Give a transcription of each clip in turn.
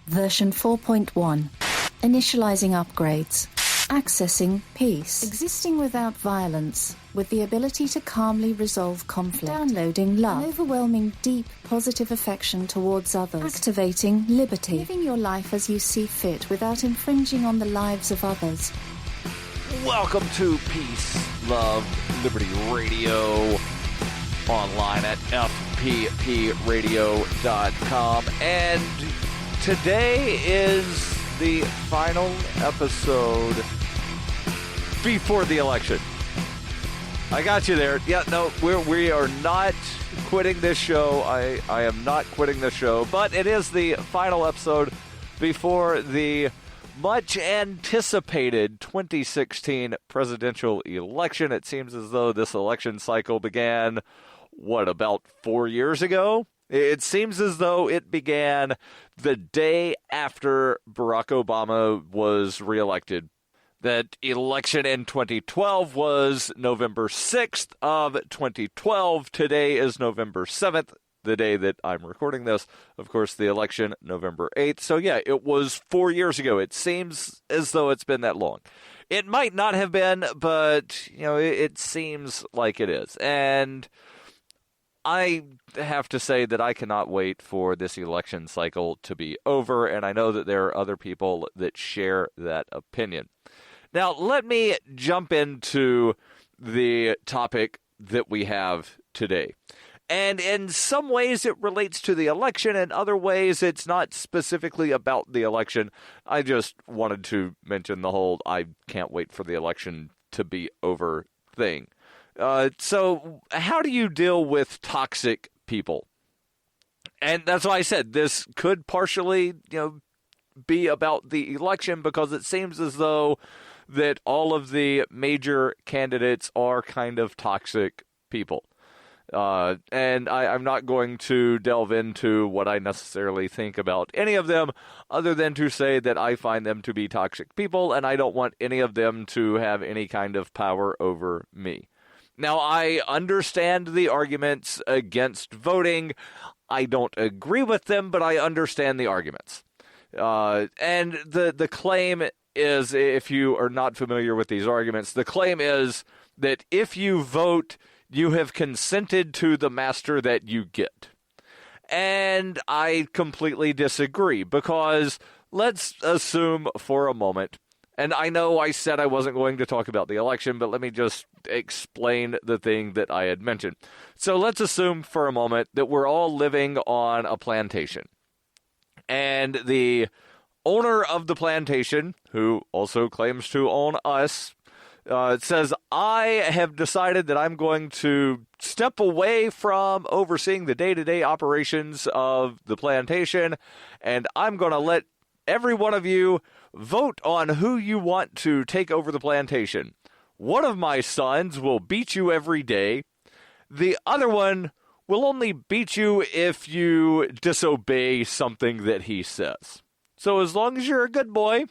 Version 4.1. Initializing upgrades. Accessing peace. Existing without violence, with the ability to calmly resolve conflict. Downloading love. An overwhelming, deep, positive affection towards others. Activating liberty. Living your life as you see fit without infringing on the lives of others. Welcome to Peace, Love, Liberty Radio, online at fppradio.com. And today is the final episode before the election. I got you there. Yeah, no, we are not quitting this show. I am not quitting this show, but it is the final episode before the much anticipated 2016 presidential election. It seems as though this election cycle began, about 4 years ago? It seems as though it began the day after Barack Obama was reelected. That election in 2012 was November 6th of 2012. Today is November 7th, the day that I'm recording this. Of course, the election, November 8th. So yeah, it was 4 years ago. It seems as though it's been that long. It might not have been, but, it seems like it is. And I have to say that I cannot wait for this election cycle to be over, and I know that there are other people that share that opinion. Now, let me jump into the topic that we have today. And in some ways it relates to the election, in other ways it's not specifically about the election. I just wanted to mention the whole I can't wait for the election to be over thing. So how do you deal with toxic people? And that's why I said this could partially, be about the election, because it seems as though that all of the major candidates are kind of toxic people. And I'm not going to delve into what I necessarily think about any of them, other than to say that I find them to be toxic people, and I don't want any of them to have any kind of power over me. Now, I understand the arguments against voting. I don't agree with them, but I understand the arguments. And the claim is, if you are not familiar with these arguments, the claim is that if you vote, you have consented to the master that you get. And I completely disagree, because let's assume for a moment, and I know I said I wasn't going to talk about the election, but let me just explain the thing that I had mentioned. So let's assume for a moment that we're all living on a plantation. And the owner of the plantation, who also claims to own us, says, I have decided that I'm going to step away from overseeing the day-to-day operations of the plantation, and I'm going to let every one of you vote on who you want to take over the plantation. One of my sons will beat you every day. The other one will only beat you if you disobey something that he says. So as long as you're a good boy,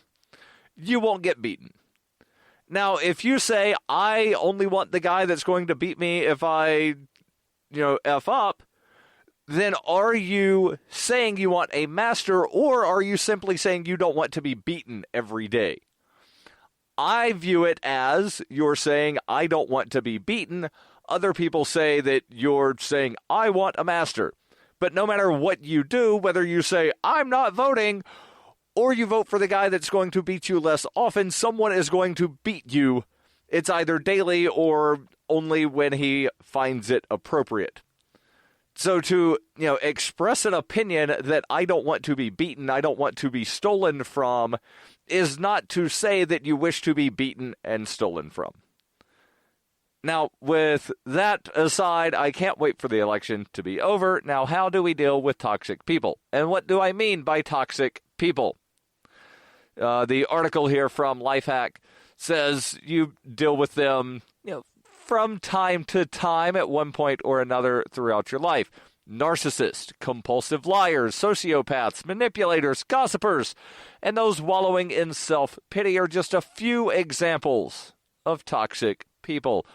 you won't get beaten. Now, if you say, I only want the guy that's going to beat me if I, F up, then are you saying you want a master, or are you simply saying you don't want to be beaten every day? I view it as you're saying, I don't want to be beaten. Other people say that you're saying, I want a master. But no matter what you do, whether you say, I'm not voting, or you vote for the guy that's going to beat you less often, someone is going to beat you. It's either daily or only when he finds it appropriate. So to, express an opinion that I don't want to be beaten, I don't want to be stolen from, is not to say that you wish to be beaten and stolen from. Now, with that aside, I can't wait for the election to be over. Now, how do we deal with toxic people? And what do I mean by toxic people? The article here from Lifehack says you deal with them, from time to time at one point or another throughout your life. Narcissists, compulsive liars, sociopaths, manipulators, gossipers, and those wallowing in self-pity are just a few examples of toxic people.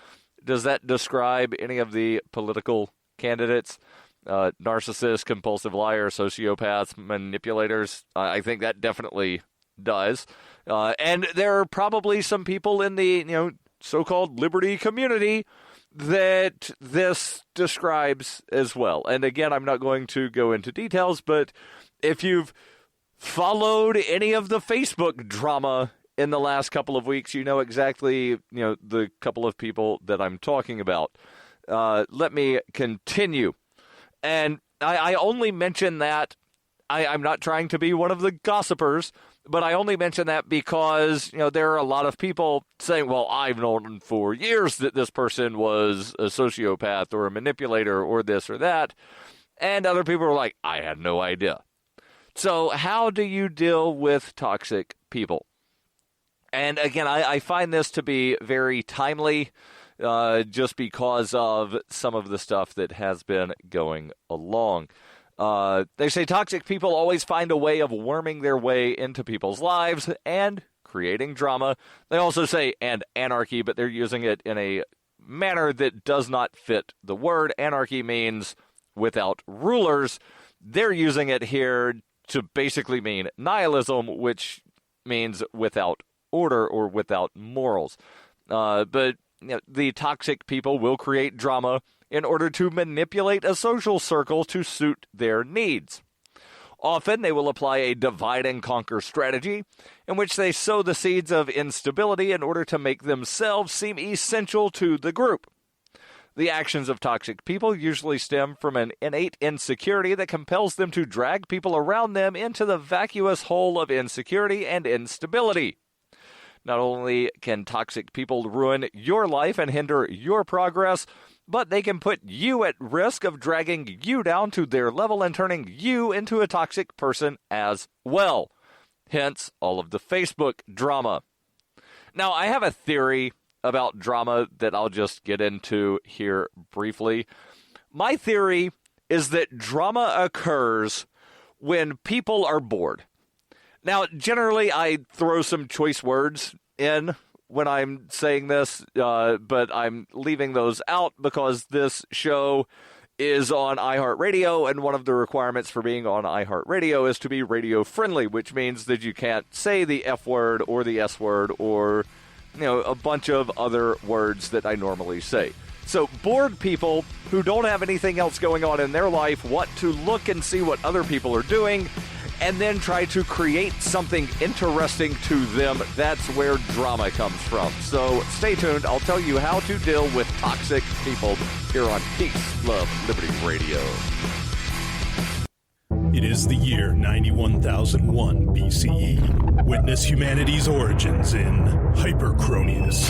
Does that describe any of the political candidates? narcissists, compulsive liars, sociopaths, manipulators. I think that definitely does. And there are probably some people in the so-called liberty community that this describes as well. And again, I'm not going to go into details, but if you've followed any of the Facebook drama in the last couple of weeks, you know exactly, the couple of people that I'm talking about. Let me continue. And I only mention that, I'm not trying to be one of the gossipers, but I only mention that because, there are a lot of people saying, well, I've known for years that this person was a sociopath or a manipulator or this or that. And other people are like, I had no idea. So how do you deal with toxic people? And again, I find this to be very timely just because of some of the stuff that has been going along. They say toxic people always find a way of worming their way into people's lives and creating drama. They also say, and anarchy, but they're using it in a manner that does not fit the word. Anarchy means without rulers. They're using it here to basically mean nihilism, which means without order or without morals. But the toxic people will create drama in order to manipulate a social circle to suit their needs. Often they will apply a divide and conquer strategy in which they sow the seeds of instability in order to make themselves seem essential to the group. The actions of toxic people usually stem from an innate insecurity that compels them to drag people around them into the vacuous hole of insecurity and instability. Not only can toxic people ruin your life and hinder your progress, but they can put you at risk of dragging you down to their level and turning you into a toxic person as well. Hence, all of the Facebook drama. Now, I have a theory about drama that I'll just get into here briefly. My theory is that drama occurs when people are bored. Now, generally, I throw some choice words in when I'm saying this, but I'm leaving those out because this show is on iHeartRadio, and one of the requirements for being on iHeartRadio is to be radio friendly, which means that you can't say the F word or the S word or a bunch of other words that I normally say. So bored people who don't have anything else going on in their life want to look and see what other people are doing and then try to create something interesting to them. That's where drama comes from. So stay tuned. I'll tell you how to deal with toxic people here on Peace, Love, Liberty Radio. It is the year 91,001 BCE. Witness humanity's origins in Hyperchronius,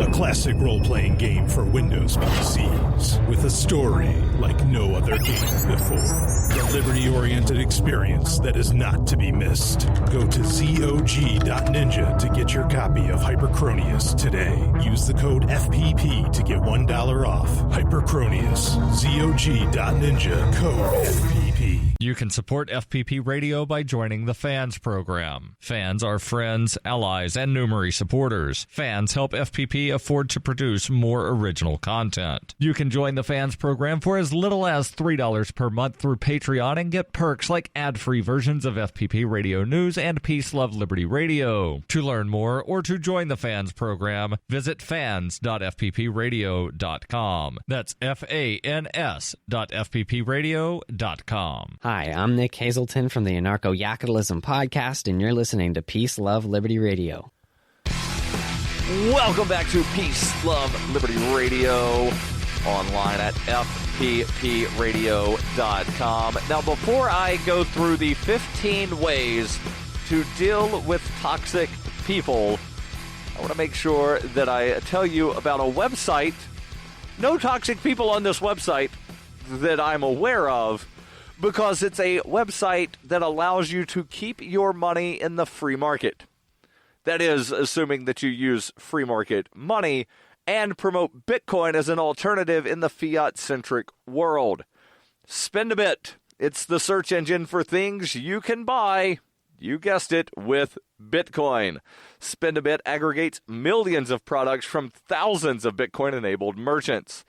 a classic role-playing game for Windows PCs with a story like no other game before. The liberty-oriented experience that is not to be missed. Go to zog.ninja to get your copy of Hyperchronius today. Use the code FPP to get $1 off. Hyperchronius, zog.ninja, code FPP. You can support FPP Radio by joining the Fans program. Fans are friends, allies, and numerary supporters. Fans help FPP afford to produce more original content. You can join the Fans program for as little as $3 per month through Patreon and get perks like ad-free versions of FPP Radio News and Peace, Love, Liberty Radio. To learn more or to join the Fans program, visit fans.fppradio.com. That's fans.fppradio.com. Hi, I'm Nick Hazelton from the Anarcho-Yakutalism podcast, and you're listening to Peace, Love, Liberty Radio. Welcome back to Peace, Love, Liberty Radio, online at fppradio.com. Now, before I go through the 15 ways to deal with toxic people, I want to make sure that I tell you about a website. No toxic people on this website that I'm aware of, because it's a website that allows you to keep your money in the free market. That is, assuming that you use free market money and promote Bitcoin as an alternative in the fiat-centric world. Spend a bit. It's the search engine for things you can buy, you guessed it, with Bitcoin. Spend a bit aggregates millions of products from thousands of Bitcoin-enabled merchants.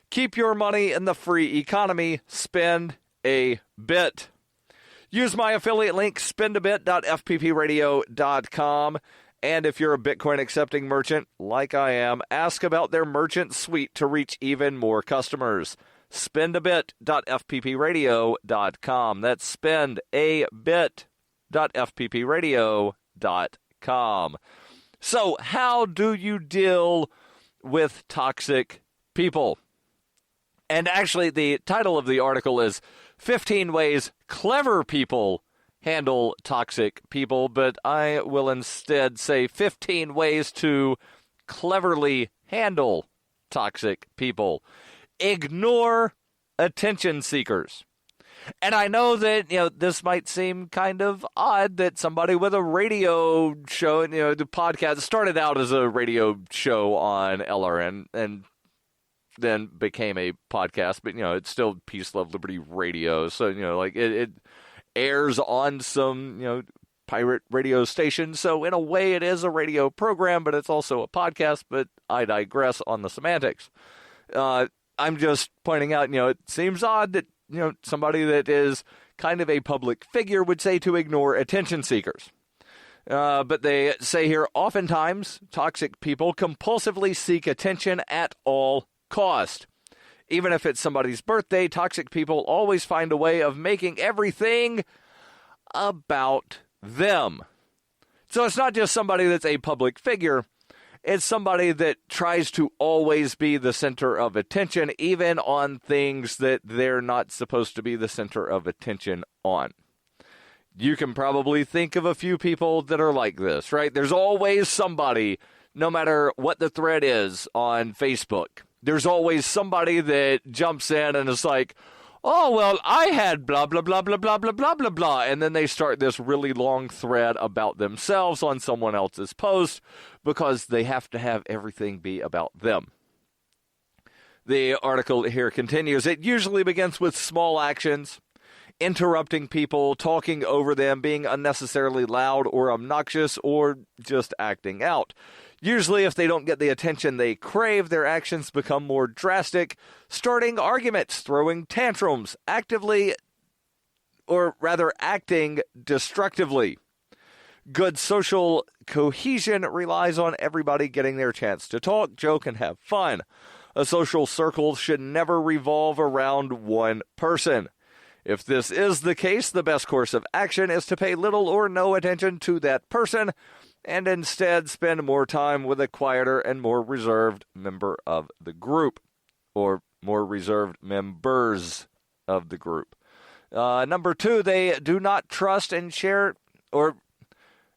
Keep your money in the free economy. Spend a bit. Use my affiliate link, spendabit.fppradio.com. And if you're a Bitcoin accepting merchant, like I am, ask about their merchant suite to reach even more customers. Spendabit.fppradio.com. That's spendabit.fppradio.com. So, how do you deal with toxic people? And actually, the title of the article is 15 Ways Clever People Handle Toxic People, but I will instead say 15 ways to cleverly handle toxic people. Ignore attention seekers. And I know that, this might seem kind of odd that somebody with a radio show, the podcast started out as a radio show on LRN and then became a podcast, but, it's still Peace, Love, Liberty Radio. So, it airs on some, pirate radio stations. So in a way it is a radio program, but it's also a podcast, but I digress on the semantics. I'm just pointing out, it seems odd that, somebody that is kind of a public figure would say to ignore attention seekers. But they say here, oftentimes toxic people compulsively seek attention at all cost. Even if it's somebody's birthday, toxic people always find a way of making everything about them. So it's not just somebody that's a public figure. It's somebody that tries to always be the center of attention, even on things that they're not supposed to be the center of attention on. You can probably think of a few people that are like this, right? There's always somebody, no matter what the thread is on Facebook. There's always somebody that jumps in and is like, oh, well, I had blah, blah, blah, blah, blah, blah, blah, blah, blah. And then they start this really long thread about themselves on someone else's post because they have to have everything be about them. The article here continues. It usually begins with small actions, interrupting people, talking over them, being unnecessarily loud or obnoxious, or just acting out. Usually, if they don't get the attention they crave, their actions become more drastic, starting arguments, throwing tantrums, acting destructively. Good social cohesion relies on everybody getting their chance to talk, joke, and have fun. A social circle should never revolve around one person. If this is the case, the best course of action is to pay little or no attention to that person and instead spend more time with a quieter and more reserved member of the group, or more reserved members of the group. Number 2, they do not trust and share, or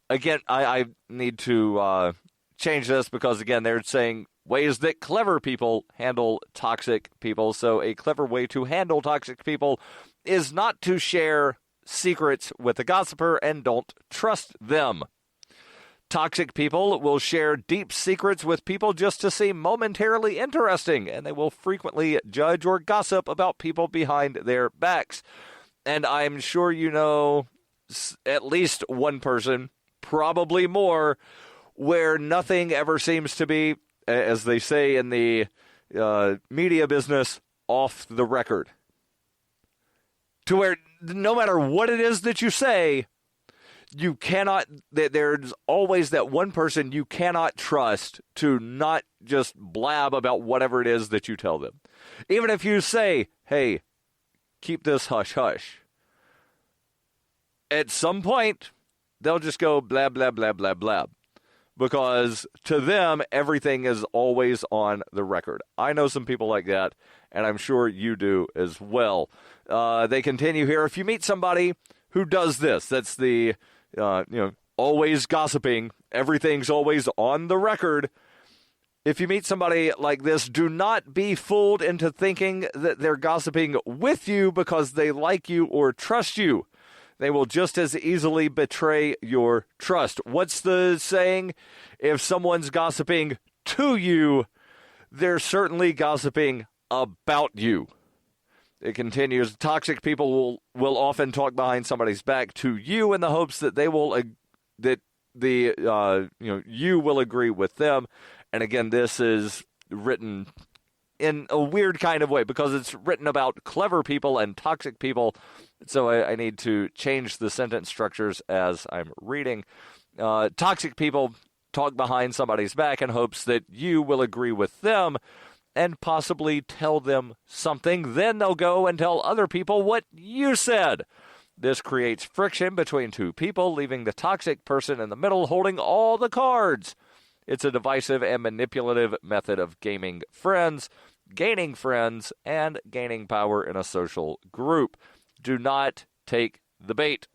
again, I need to change this because, again, they're saying ways that clever people handle toxic people. So a clever way to handle toxic people is not to share secrets with a gossiper and don't trust them. Toxic people will share deep secrets with people just to seem momentarily interesting, and they will frequently judge or gossip about people behind their backs. And I'm sure you know at least one person, probably more, where nothing ever seems to be, as they say in the media business, off the record. To where no matter what it is that you say, you cannot, there's always that one person you cannot trust to not just blab about whatever it is that you tell them. Even if you say, hey, keep this hush-hush. At some point, they'll just go blab, blab, blab, blab, blab. Because to them, everything is always on the record. I know some people like that, and I'm sure you do as well. They continue here. If you meet somebody who does this, that's the, always gossiping, everything's always on the record. If you meet somebody like this, do not be fooled into thinking that they're gossiping with you because they like you or trust you. They will just as easily betray your trust. What's the saying? If someone's gossiping to you, they're certainly gossiping about you. It continues. Toxic people will often talk behind somebody's back to you in the hopes that they will you will agree with them. And again, this is written in a weird kind of way because it's written about clever people and toxic people. So I need to change the sentence structures as I'm reading. Toxic people talk behind somebody's back in hopes that you will agree with them and possibly tell them something. Then they'll go and tell other people what you said. This creates friction between two people, leaving the toxic person in the middle holding all the cards. It's a divisive and manipulative method of gaining friends, and gaining power in a social group. Do not take the bait.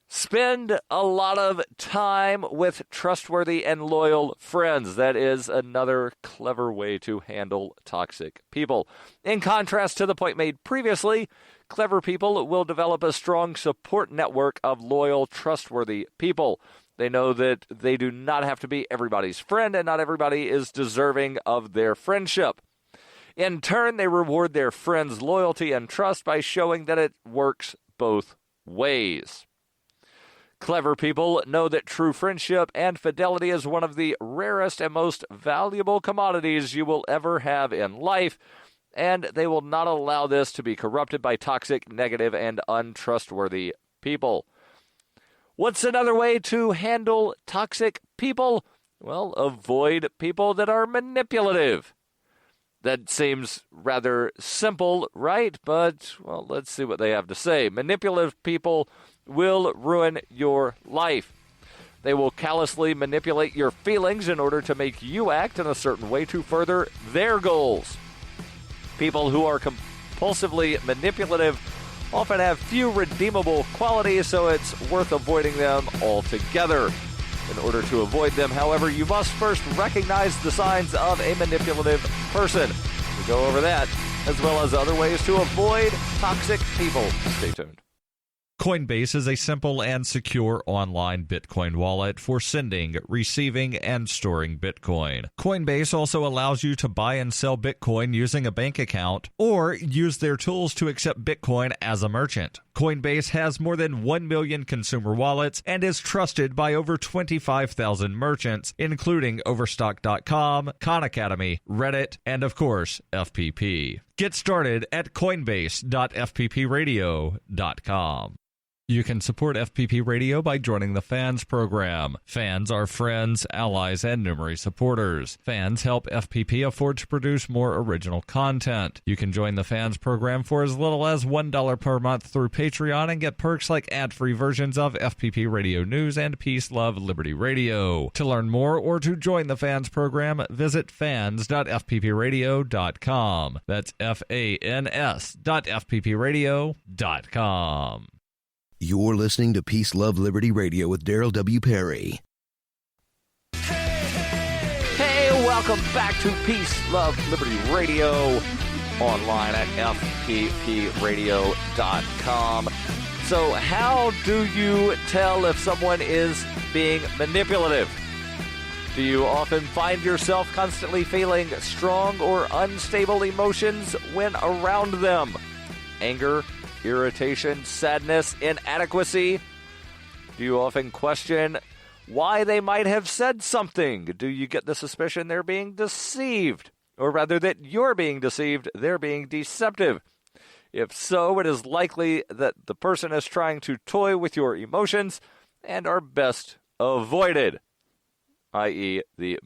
Spend a lot of time with trustworthy and loyal friends. That is another clever way to handle toxic people. In contrast to the point made previously, clever people will develop a strong support network of loyal, trustworthy people. They know that they do not have to be everybody's friend, and not everybody is deserving of their friendship. In turn, they reward their friends' loyalty and trust by showing that it works both ways. Clever people know that true friendship and fidelity is one of the rarest and most valuable commodities you will ever have in life, and they will not allow this to be corrupted by toxic, negative, and untrustworthy people. What's another way to handle toxic people? Well, avoid people that are manipulative. That seems rather simple, right? But, well, let's see what they have to say. Manipulative people will ruin your life. They will callously manipulate your feelings in order to make you act in a certain way to further their goals. People who are compulsively manipulative often have few redeemable qualities, so it's worth avoiding them altogether. In order to avoid them, however, you must first recognize the signs of a manipulative person. We'll go over that, as well as other ways to avoid toxic people. Stay tuned. Coinbase is a simple and secure online Bitcoin wallet for sending, receiving, and storing Bitcoin. Coinbase also allows you to buy and sell Bitcoin using a bank account or use their tools to accept Bitcoin as a merchant. Coinbase has more than 1 million consumer wallets and is trusted by over 25,000 merchants, including Overstock.com, Khan Academy, Reddit, and of course, FPP. Get started at coinbase.fppradio.com. You can support FPP Radio by joining the Fans program. Fans are friends, allies, and numerous supporters. Fans help FPP afford to produce more original content. You can join the Fans program for as little as $1 per month through Patreon and get perks like ad-free versions of FPP Radio News and Peace, Love, Liberty Radio. To learn more or to join the Fans program, visit fans.fppradio.com. That's fans.fppradio.com. You're listening to Peace, Love, Liberty Radio with Darryl W. Perry. Hey, welcome back to Peace, Love, Liberty Radio, online at fppradio.com. So how do you tell if someone is being manipulative? Do you often find yourself constantly feeling strong or unstable emotions when around them? Anger, irritation, sadness, inadequacy? Do you often question why they might have said something? Do you get the suspicion they're being deceived? Or rather that you're being deceived, they're being deceptive? If so, it is likely that the person is trying to toy with your emotions and are best avoided, i.e. the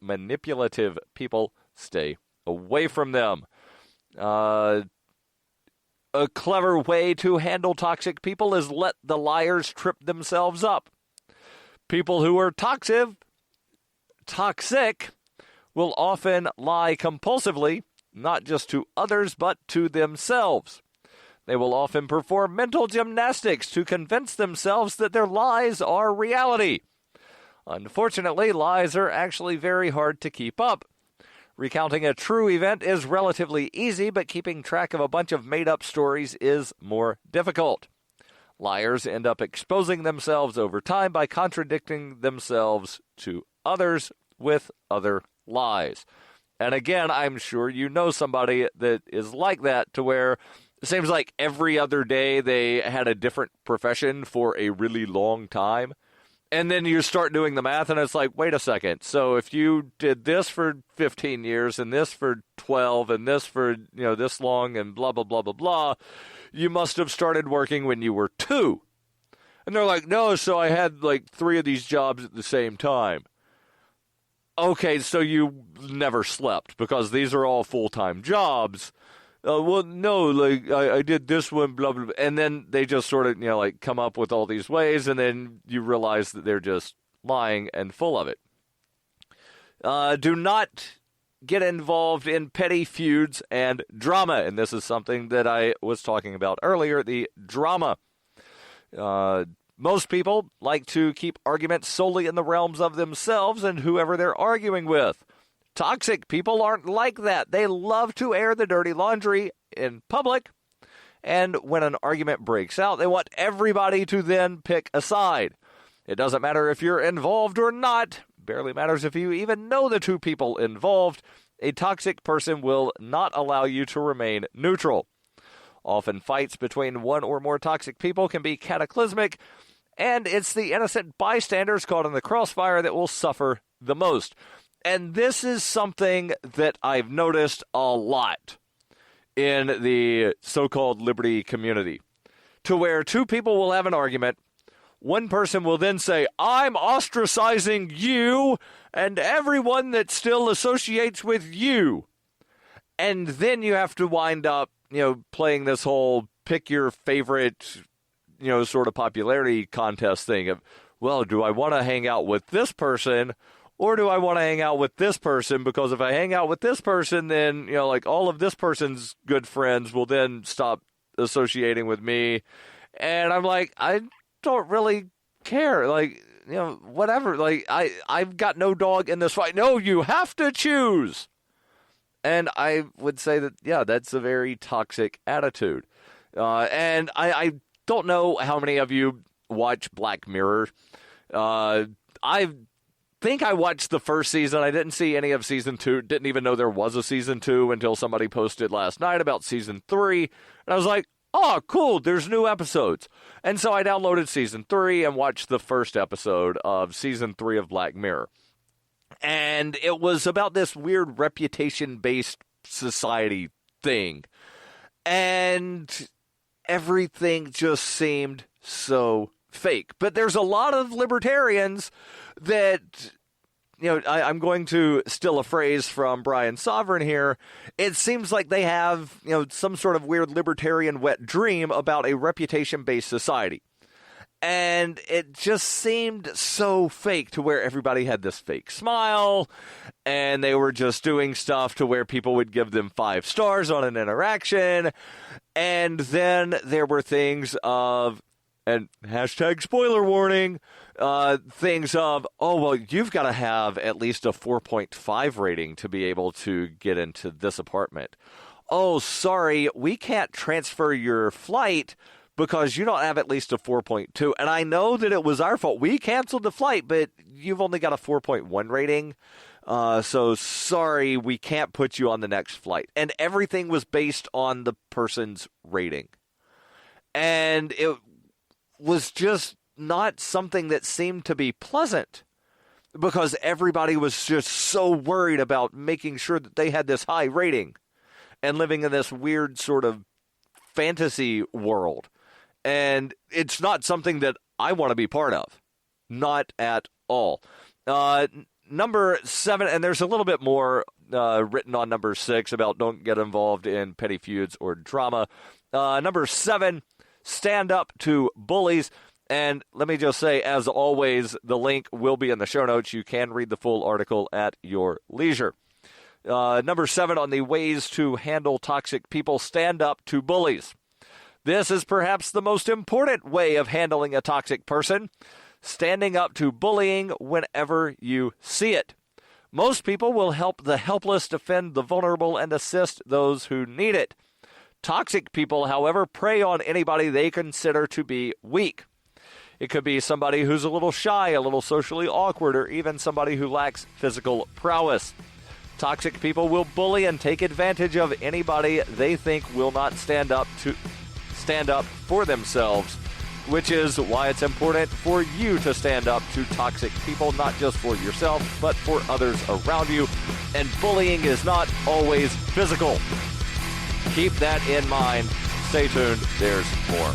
manipulative people. Stay away from them. A clever way to handle toxic people is let the liars trip themselves up. People who are toxic will often lie compulsively, not just to others, but to themselves. They will often perform mental gymnastics to convince themselves that their lies are reality. Unfortunately, lies are actually very hard to keep up. Recounting a true event is relatively easy, but keeping track of a bunch of made-up stories is more difficult. Liars end up exposing themselves over time by contradicting themselves to others with other lies. And again, I'm sure you know somebody that is like that, to where it seems like every other day they had a different profession for a really long time. And then you start doing the math, and it's like, wait a second. So if you did this for 15 years and this for 12 and this for, this long and blah, blah, blah, blah, blah, you must have started working when you were 2. And they're like, no, so I had like 3 of these jobs at the same time. Okay, so you never slept because these are all full-time jobs. Well, no, like I did this one, blah, blah, blah. And then they just sort of, come up with all these ways, and then you realize that they're just lying and full of it. Do not get involved in petty feuds and drama. And this is something that I was talking about earlier, the drama. Most people like to keep arguments solely in the realms of themselves and whoever they're arguing with. Toxic people aren't like that. They love to air the dirty laundry in public. And when an argument breaks out, they want everybody to then pick a side. It doesn't matter if you're involved or not. Barely matters if you even know the 2 people involved. A toxic person will not allow you to remain neutral. Often fights between 1 or more toxic people can be cataclysmic, and it's the innocent bystanders caught in the crossfire that will suffer the most. And this is something that I've noticed a lot in the so-called liberty community, to where 2 people will have an argument. One person will then say, I'm ostracizing you and everyone that still associates with you. And then you have to wind up, playing this whole pick your favorite, sort of popularity contest thing of, well, do I want to hang out with this person or do I want to hang out with this person? Because if I hang out with this person, then, all of this person's good friends will then stop associating with me. And I'm like, I don't really care. Like, whatever. Like, I've got no dog in this fight. No, you have to choose. And I would say that, yeah, that's a very toxic attitude. And I don't know how many of you watch Black Mirror. I think I watched the first season. I didn't see any of season 2. Didn't even know there was a season 2 until somebody posted last night about season 3. And I was like, oh, cool, there's new episodes. And so I downloaded season 3 and watched the first episode of season 3 of Black Mirror. And it was about this weird reputation-based society thing. And everything just seemed so fake. But there's a lot of libertarians that, I'm going to steal a phrase from Brian Sovereign here. It seems like they have, some sort of weird libertarian wet dream about a reputation-based society. And it just seemed so fake to where everybody had this fake smile, and they were just doing stuff to where people would give them 5 stars on an interaction. And then there were things of, and hashtag spoiler warning, things of, oh, well, you've got to have at least a 4.5 rating to be able to get into this apartment. Oh, sorry, we can't transfer your flight because you don't have at least a 4.2. And I know that it was our fault. We canceled the flight, but you've only got a 4.1 rating. So sorry, we can't put you on the next flight. And everything was based on the person's rating. And it was just not something that seemed to be pleasant because everybody was just so worried about making sure that they had this high rating and living in this weird sort of fantasy world. And it's not something that I want to be part of. Not at all. Number 7, and there's a little bit more written on number 6 about don't get involved in petty feuds or drama. Number 7, stand up to bullies. And let me just say, as always, the link will be in the show notes. You can read the full article at your leisure. Number 7 on the ways to handle toxic people, stand up to bullies. This is perhaps the most important way of handling a toxic person, standing up to bullying whenever you see it. Most people will help the helpless, defend the vulnerable, and assist those who need it. Toxic people, however, prey on anybody they consider to be weak. It could be somebody who's a little shy, a little socially awkward, or even somebody who lacks physical prowess. Toxic people will bully and take advantage of anybody they think will not stand up for themselves, which is why it's important for you to stand up to toxic people, not just for yourself, but for others around you. And bullying is not always physical. Keep that in mind. Stay tuned. There's more.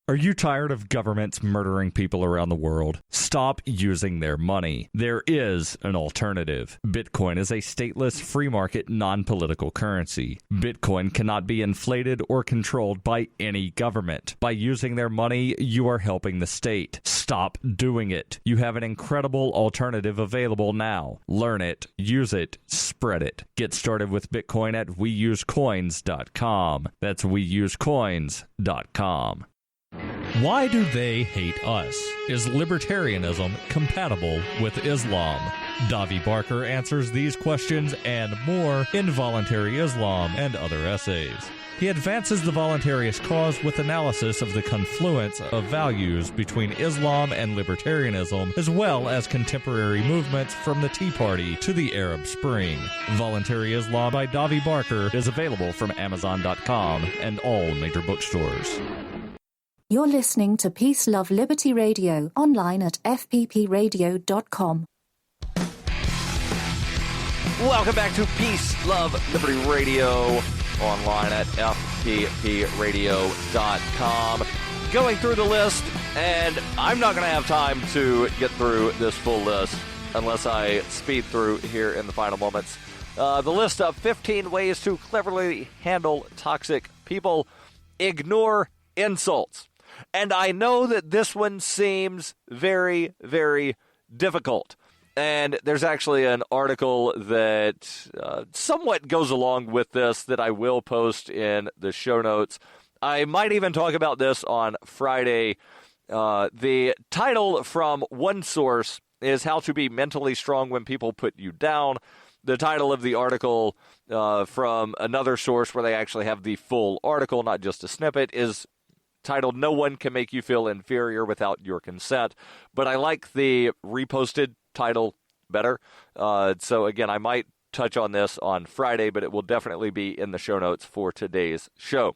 Are you tired of governments murdering people around the world? Stop using their money. There is an alternative. Bitcoin is a stateless, free market, non-political currency. Bitcoin cannot be inflated or controlled by any government. By using their money, you are helping the state. Stop doing it. You have an incredible alternative available now. Learn it, use it, spread it. Get started with Bitcoin at weusecoins.com. That's weusecoins.com. Why do they hate us? Is libertarianism compatible with Islam? Davi Barker answers these questions and more in Voluntary Islam and Other Essays. He advances the voluntarist cause with analysis of the confluence of values between Islam and libertarianism, as well as contemporary movements from the Tea Party to the Arab Spring. Voluntary Islam by Davi Barker is available from Amazon.com and all major bookstores. You're listening to Peace, Love, Liberty Radio, online at fppradio.com. Welcome back to Peace, Love, Liberty Radio, online at fppradio.com. Going through the list, and I'm not going to have time to get through this full list unless I speed through here in the final moments. The list of 15 ways to cleverly handle toxic people. Ignore insults. And I know that this one seems very, very difficult. And there's actually an article that somewhat goes along with this that I will post in the show notes. I might even talk about this on Friday. The title from one source is How to Be Mentally Strong When People Put You Down. The title of the article from another source where they actually have the full article, not just a snippet, is titled No One Can Make You Feel Inferior Without Your Consent. But I like the reposted title better. So again, I might touch on this on Friday, but it will definitely be in the show notes for today's show.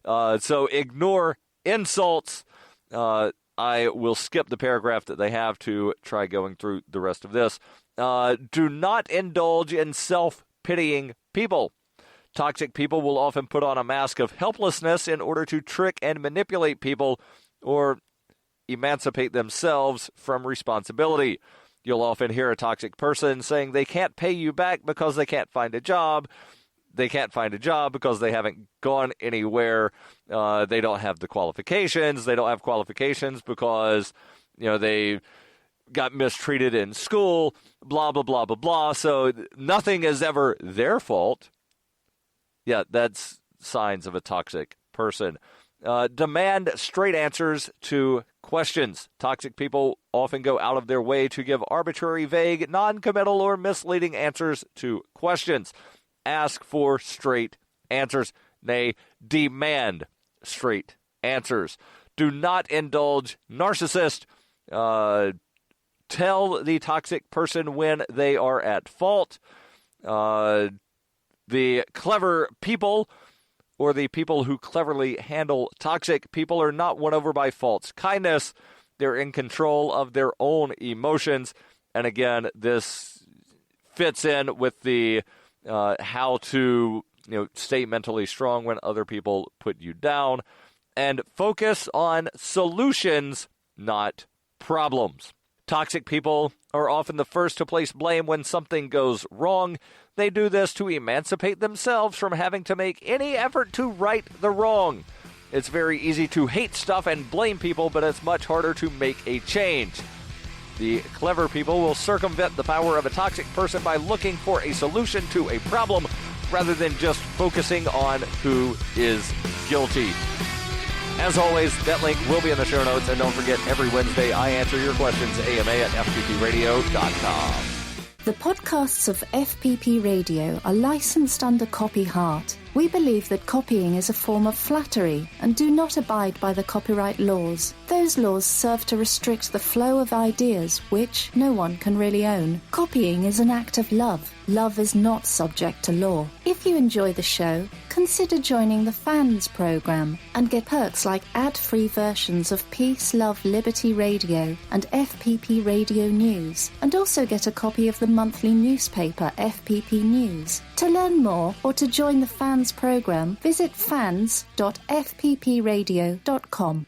So ignore insults. I will skip the paragraph that they have to try going through the rest of this. Do not indulge in self-pitying people. Toxic people will often put on a mask of helplessness in order to trick and manipulate people or emancipate themselves from responsibility. You'll often hear a toxic person saying they can't pay you back because they can't find a job. They can't find a job because they haven't gone anywhere. They don't have the qualifications. They don't have qualifications because, they got mistreated in school, blah, blah, blah, blah, blah. So nothing is ever their fault. Yeah, that's signs of a toxic person. Demand straight answers to questions. Toxic people often go out of their way to give arbitrary, vague, non-committal, or misleading answers to questions. Ask for straight answers. Nay, demand straight answers. Do not indulge narcissists. Tell the toxic person when they are at fault. The clever people, or the people who cleverly handle toxic people, are not won over by false kindness. They're in control of their own emotions. And again, this fits in with the how to stay mentally strong when other people put you down. And focus on solutions, not problems. Toxic people are often the first to place blame when something goes wrong. They do this to emancipate themselves from having to make any effort to right the wrong. It's very easy to hate stuff and blame people, but it's much harder to make a change. The clever people will circumvent the power of a toxic person by looking for a solution to a problem rather than just focusing on who is guilty. As always, that link will be in the show notes, and don't forget, every Wednesday I answer your questions, AMA at fppradio.com. The podcasts of FPP Radio are licensed under Copy Heart. We believe that copying is a form of flattery and do not abide by the copyright laws. Those laws serve to restrict the flow of ideas which no one can really own. Copying is an act of love. Love is not subject to law. If you enjoy the show, consider joining the Fans program and get perks like ad-free versions of Peace, Love, Liberty Radio and FPP Radio News, and also get a copy of the monthly newspaper FPP News. To learn more or to join the Fans program, visit fans.fppradio.com.